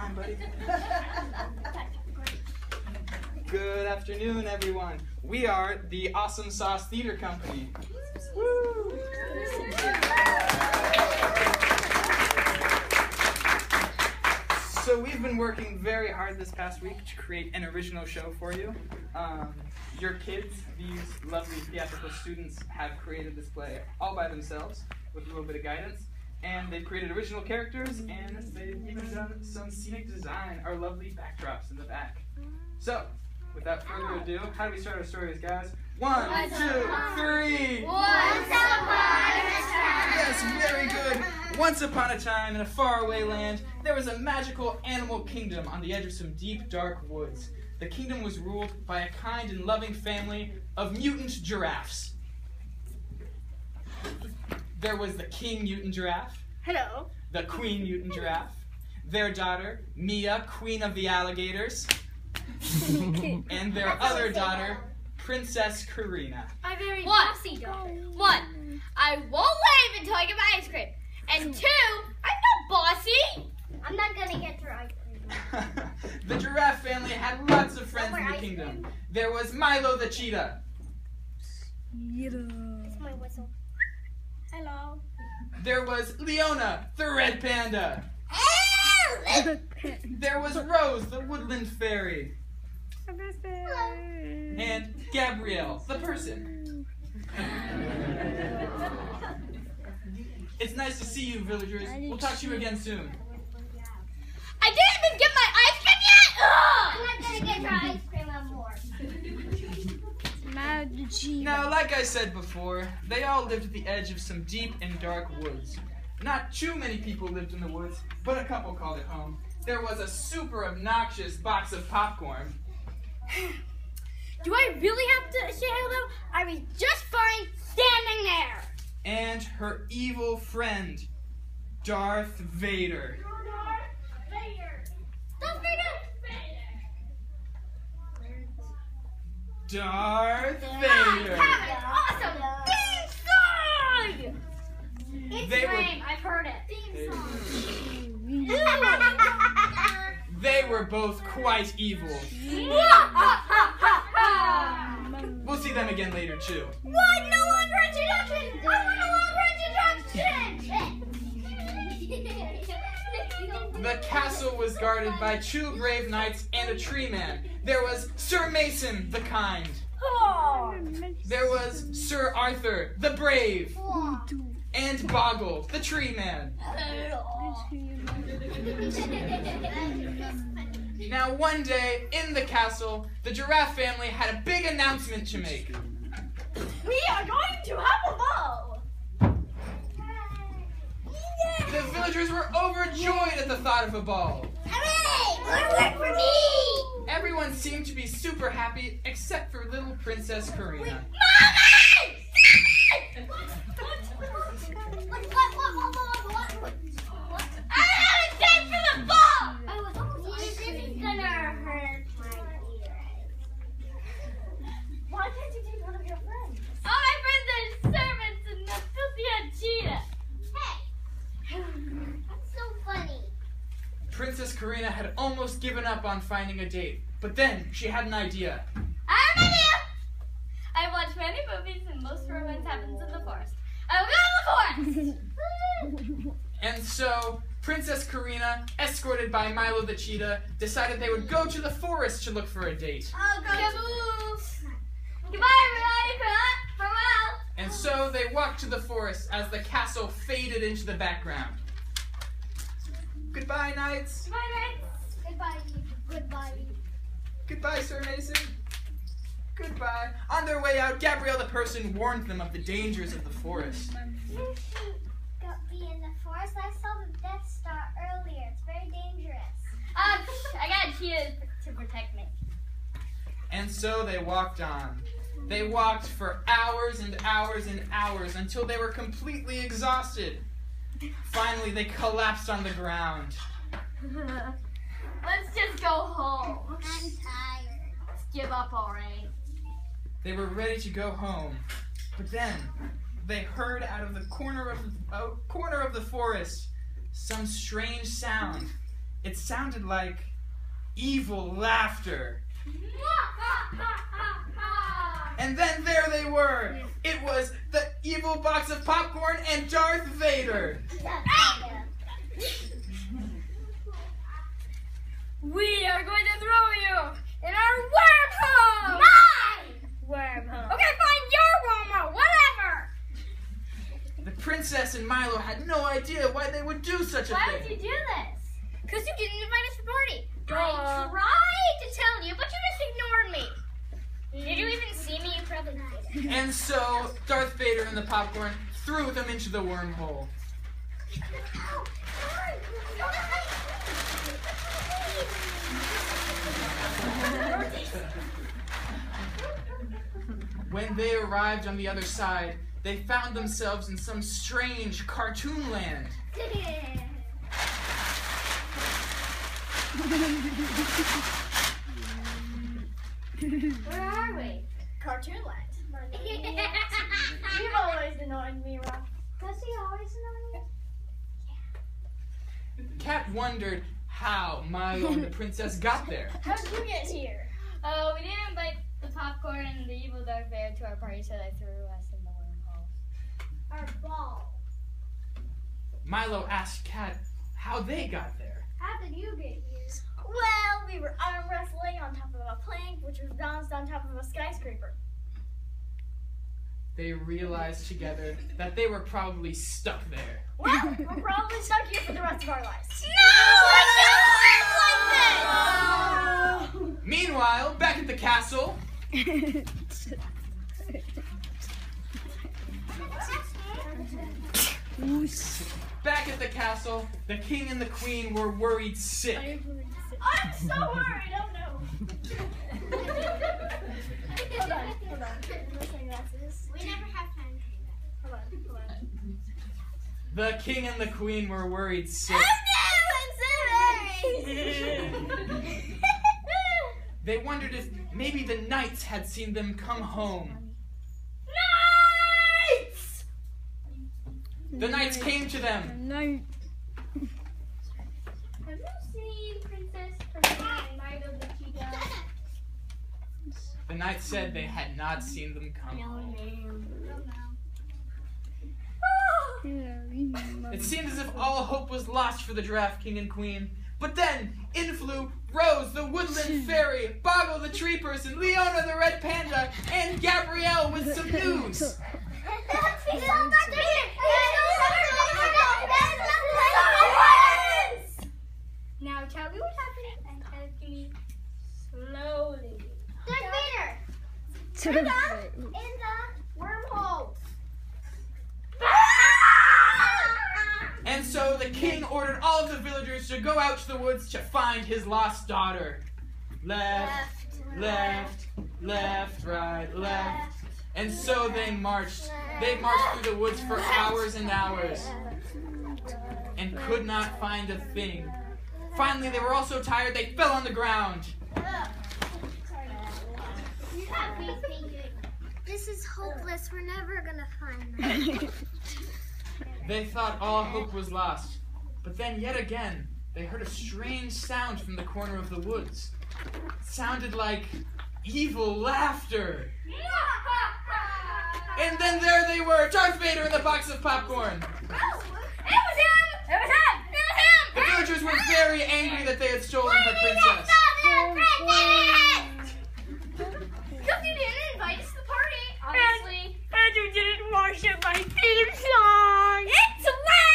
fine, buddy. Good afternoon, everyone. We are the Awesome Sauce Theater Company. Woo! So we've been working very hard this past week to create an original show for you. Your kids, these lovely theatrical students, have created this play all by themselves with a little bit of guidance. And they've created original characters, and they've even done some scenic design, our lovely backdrops in the back. So, without further ado, how do we start our stories, guys? 1, 2, 3! Once upon a time! Yes, very good! Once upon a time, in a faraway land, there was a magical animal kingdom on the edge of some deep, dark woods. The kingdom was ruled by a kind and loving family of mutant giraffes. There was the King Mutant Giraffe. Hello. The Queen Mutant Giraffe. Their daughter, Mia, Queen of the Alligators. And their other daughter, Princess Karina. I'm very bossy daughter. 1, I won't leave until I get my ice cream. And 2, I'm not bossy. I'm not gonna get your ice cream. The giraffe family had lots of friends in the kingdom. There was Milo the cheetah. It's my whistle. Hello. There was Leona, the red panda. There was Rose, the woodland fairy. And Gabrielle, the person. It's nice to see you, villagers. We'll talk to you again soon. I didn't even get my ice cream yet! Ugh! I'm not gonna get your ice cream anymore. Now, like I said before, they all lived at the edge of some deep and dark woods. Not too many people lived in the woods, but a couple called it home. There was a super obnoxious box of popcorn. Do I really have to say hello? I was just fine standing there. And her evil friend, Darth Vader. Darth Vader! Darth Vader! Have an awesome theme song! It's lame, I've heard it. Theme song. They were both quite evil. We'll see them again later, too. What? No longer introduction! I want a longer introduction! The castle was guarded by 2 brave knights and a tree man. There was Sir Mason, the kind. Oh. There was Sir Arthur, the brave. And Boggle, the tree man. Now, one day, in the castle, the giraffe family had a big announcement to make. We are going to have a ball! The villagers were overjoyed at the thought of a ball. Hooray! Good work for me! Everyone seemed to be super happy, except for little Princess Karina. Mommy! What? I have a date for the ball! This is gonna hurt my ears. Why can't you take one of your friends? All my friends are servants and the filthy head cheetah. Hey! That's so funny. Princess Karina had almost given up on finding a date, but then she had an idea. I have an idea! I've watched many movies and most romance happens in the forest. I will go to the forest! And so, Princess Karina, escorted by Milo the cheetah, decided they would go to the forest to look for a date. I'll go Goodbye, everybody! Farewell! And so they walked to the forest as the castle faded into the background. Goodbye, knights. Goodbye, Rex. Goodbye. Goodbye. Goodbye, Sir Mason. Goodbye. On their way out, Gabrielle the person warned them of the dangers of the forest. You shouldn't be in the forest. I saw the Death Star earlier. It's very dangerous. I got cheetahs to protect me. And so they walked on. They walked for hours and hours and hours until they were completely exhausted. Finally, they collapsed on the ground. Let's just go home. I'm tired. Let's give up already. They were ready to go home, but then they heard out of the corner of the forest some strange sound. it sounded like evil laughter. And then there they were. It was the evil box of popcorn and Darth Vader. We are going to throw you in our wormhole! Mine! Wormhole. Okay, fine, your wormhole, whatever! The princess and Milo had no idea why they would do such a Why thing. would you do this? Because you didn't invite us to the party. I tried to tell you, but you just ignored me. Did you even see me? You probably did. And so Darth Vader and the popcorn threw them into the wormhole. When they arrived on the other side, they found themselves in some strange cartoon land. Where are we? Cartoon land. You've always annoyed me, Rob. Does he always annoy you? Kat wondered how Milo and the princess got there. How did you get here? Oh, we didn't invite the popcorn and the evil Darth Vader to our party, so they threw us in the wormhole. Our ball. Milo asked Kat how they got there. How did you get here? Well, we were arm wrestling on top of a plank, which was balanced on top of a skyscraper. They realized together that they were probably stuck there. Well, we're probably stuck here for the rest of our lives. No! Like this! Meanwhile, back at the castle, the king and the queen were worried sick. I'm so worried. Oh no. Hold on. My sunglasses. We never have time to do that. Hold on. The king and the queen were worried sick. They wondered if maybe the knights had seen them come home. Knights! The knights came to them. Have you seen Princess Milo the Cheetah? The knights said they had not seen them come home. It seemed as if all hope was lost for the giraffe king and queen. But then, in flew Rose, the woodland fairy, Boggle, the tree person, Leona, the red panda, and Gabrielle with some news. Now tell me what happened and tell it to me slowly. Darth Vader! Turn In the wormhole. And so the king ordered all of the villagers to go out to the woods to find his lost daughter. Left, right, left. And so they marched. They marched through the woods for hours and hours and could not find a thing. Finally, they were all so tired they fell on the ground. This is hopeless. We're never gonna find them. They thought all hope was lost. But then yet again, they heard a strange sound from the corner of the woods. It sounded like evil laughter. And then there they were, Darth Vader in the box of popcorn. The villagers were very angry that they had stolen her princess. Because you didn't invite us to the party, obviously. And you didn't worship my theme song. It's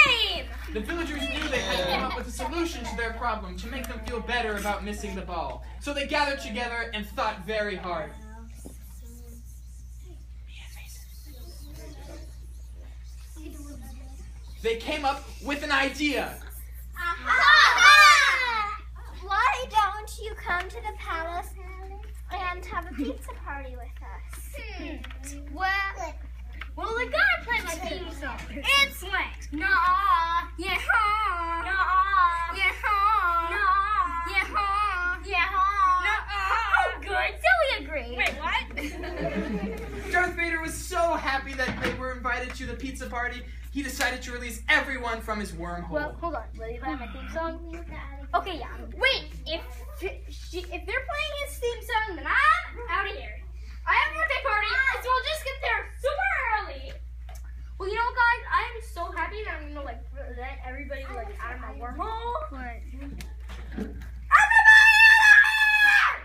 lame! The villagers knew they had to come up with a solution to their problem to make them feel better about missing the ball. So they gathered together and thought very hard. They came up with an idea. Why don't you come to the palace and have a pizza party with us? Well, they gotta play my theme song. It's lame. Nah. Yeah. Nah. Yeah. Nah. Yeah. Yeah. Oh, good. So we agree. Wait, what? Darth Vader was so happy that they were invited to the pizza party he decided to release everyone from his wormhole. Well, hold on. Ready to play my theme song? Okay, yeah. Wait, if they're playing his theme song, then I'm out of here. I have a birthday party, so I'll just get there super early. Well, you know, guys, I am so happy that I'm gonna let everybody out of my wormhole.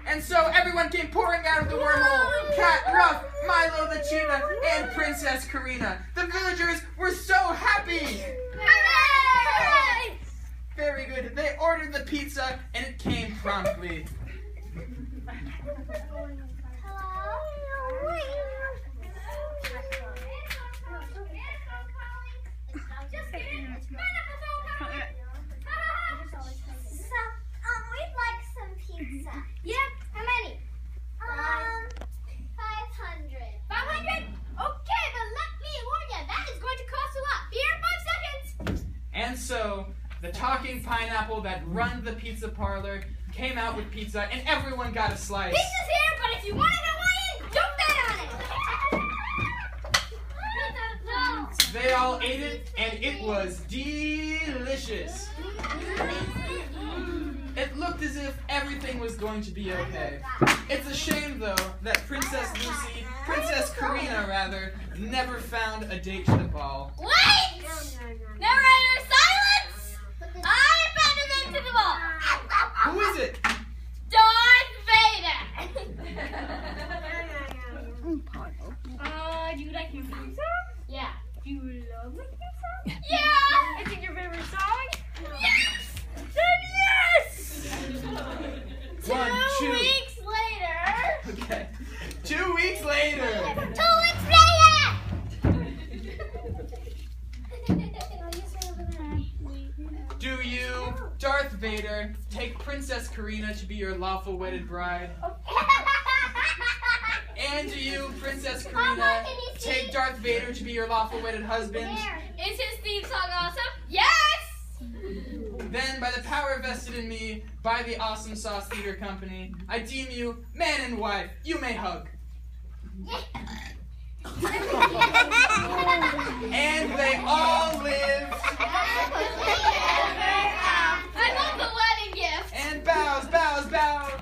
And so everyone came pouring out of the wormhole. Cat, Ruff, Milo the cheetah, and Princess Karina. The villagers were so happy. Hooray! Very good. They ordered the pizza, and it came promptly. We'd like some pizza. Yeah, how many? 500. 500? Okay, but let me warn you, that is going to cost a lot. Be here in 5 seconds. And so the talking pineapple that runs the pizza parlor came out with pizza, and everyone got a slice. Pizza's here, but if you want it Hawaiian, don't bet on it. They all ate it, and it was delicious. It looked as if everything was going to be okay. It's a shame, though, that Princess Karina, never found a date to the ball. Wait! Narrator, silence! I found a name to the ball. Who is it? Darth Vader. Do you like your theme song? Yeah. Do you love my theme song? Yeah. Is it your favorite song? Yes. Then yes. 2 weeks later. Okay. 2 weeks later. 2 weeks later. Do you, Darth Vader, take Princess Karina to be your lawful wedded bride? And do you, Princess Karina, take Darth Vader to be your lawful wedded husband? Is his theme song awesome? Yes! Then, by the power vested in me by the Awesome Sauce Theater Company, I deem you man and wife. You may hug. And they all lived. I love the wedding gift. And bows, bows, bows.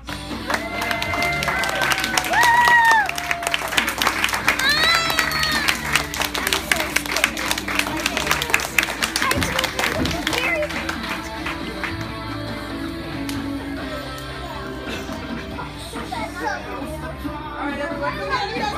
All right, everyone, come on, you guys